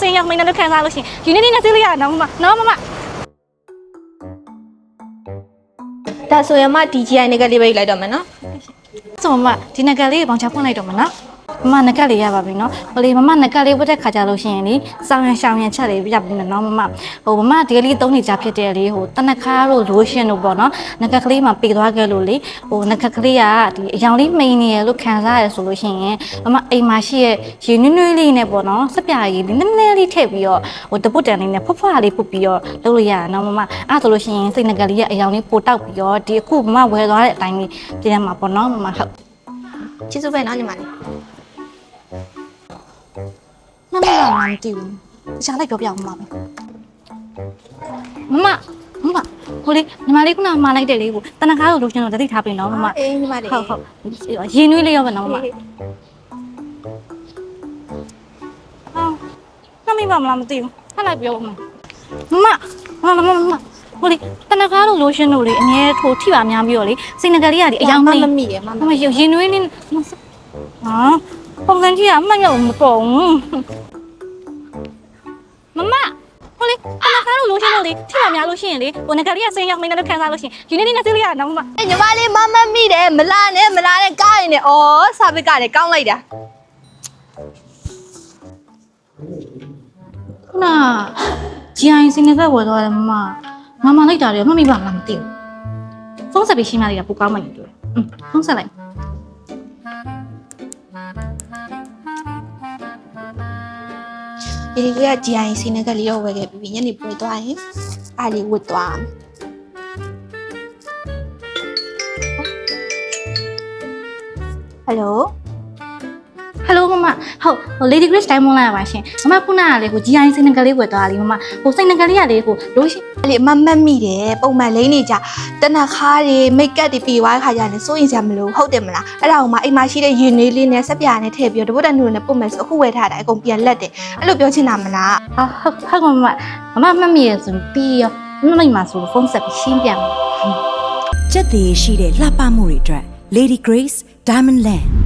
ဆင်းရောက်မင်းတို့ခံစားလို့ရှိရင်ယူနေနေနဲ့သေးလေးရနော်မမနော်မမဒါဆိုရင်မ DJI နဂတ်လေးပဲလိုက်တော့မယ်နော်ဆိုမဒီနဂတ်လေးပေါင်ချဖွင့်လိုက်တော့မနော်မမနကတ်လေးရပါပြီနော်ဟိုလေမမနကတ်လေးဝတ်တဲ့ခါကြလို့ရှိရင်လေစောင်းရန်ရှောင်းရန်ချက်လေးပြပြီးနော်မမဟိုမမဒီလေးသုံးနေကြဖြစ်တဲ့လေဟိုတနခါတို့လိုရှင်တို့ပေါ့နော်နကတ်ကလေးမှာပေသွားခဲ့လို့လေဟိုနကတ်ကလေးကဒီအယောင်လေးမိန်နေရလို့ခံစားရဆိုလို့ရှိရင်မမအိမ်မှာရှိရဲ့ရေနွေးနွေးလေးနဲ့ပေါ့နော်စပြာရည်လေးနည်းနည်းလေးထည့်ပြီးတော့ဟိုတပုတ်တန်လေးနဲ့ဖွားဖွားလေးပုတ်ပြီးတော့လုပ်လို့ရတာနော်မမအဲ့ဆိုလို့ရှိရင်စိတ်နကတ်လေးရဲ့အယောင်လေးပိုတောက်ပြီးတော့ဒီအခုမမဝယ်သွားတဲ့အတိုင်းလေးပြင်ရမှာပေါ့နော်မမဟုတ်ကျေးဇူးပဲနော်ညီမလေးမမလာမတီးဘူးရှားလိုက်ပြောပြအောင်မမဟိုလေညီမလေးခုနမှာလိုက်တယ်လေကိုတနခါလို့လို့ရှင်တော့တတိထားပြီနော်မမအေးညီမလေးဟုတ်ရင်းနှွေးလေးရောပဲနော်မမဟာမမမလားမသိဘူးထပ်လိုက်ပြောမမဟိုလေတနခါလို့လို့ရှင်တို့လေအမြဲထိုးထိပါများပြီးတော့လေစိတ်ငကလေးကဒီအယောင်မမိရမရင်းနှွေးလေးဟာပုံစံကြီးကမှတ်ရမပေါ်ဘူးမမဟိုလေတနခါလို့လို့ရှင်တို့လေထိပါများလို့ရှိရင်လေဟိုငကလေးကစိတ်ရောက်မင်းတို့ခံစားလို့ရှိရင်ယူနေနေနဲ့သေးလေးရနော်မမညီမလေးမမိတယ်မလာနဲ့ကားရင်နဲ့ဩစာပစ်ကလည်းကောင်းလိုက်တာခုနဂျီအိုင်စင်နေတဲ့ဝယ်သွားတယ်မလိုက်တာတယ်မမိပါမလားမသိဘူးဖုန်းဆက်ပြီးရှင်းပြလိုက်တာပိုကောင်းမှနေတွေ့ဖုန်းဆက်လိုက်ဒီကဂျီအိုင်စင်နကလေးရောဝယ်ခဲ့ပြီးညနေပွဲသွားရင်အားလေးဝတ်သွားဟယ်လိုမမဟုတ်Lady Grace Diamond လာပါရှင်မမခုနကလေကို GI စိတ်နကလေးဝယ်သွားတာလीမမဟိုစိတ်နကလေးကလေကိုလို့ရှိလေမမိတယ်ပုံမှန်လိမ့်နေကြတနခါးတွေမိတ်ကပ်တွေပြီးသွားခါကြတယ်စိုးရင်စရာမလိုဟုတ်တယ်မလားအဲ့ဒါကိုမှအိမ်မှာရှိတဲ့ရင်နွေးလေးနဲ့ဆက်ပြာနဲ့ထည့်ပြီးတော့တပုတ်တန်နူနဲ့ပုတ်မယ်ဆိုအခုဝယ်ထားတာအကုန်ပြန်လက်တယ်အဲ့လိုပြောချင်တာမလားဟုတ်မမမိရဆိုပြီးရောမမိမှာဆိုဖုန်းဆက်ပြီးရှင်းပြမယ်ချက်သေးရှိတဲ့လှပမှုတွေအတွက် Lady Grace Diamond Land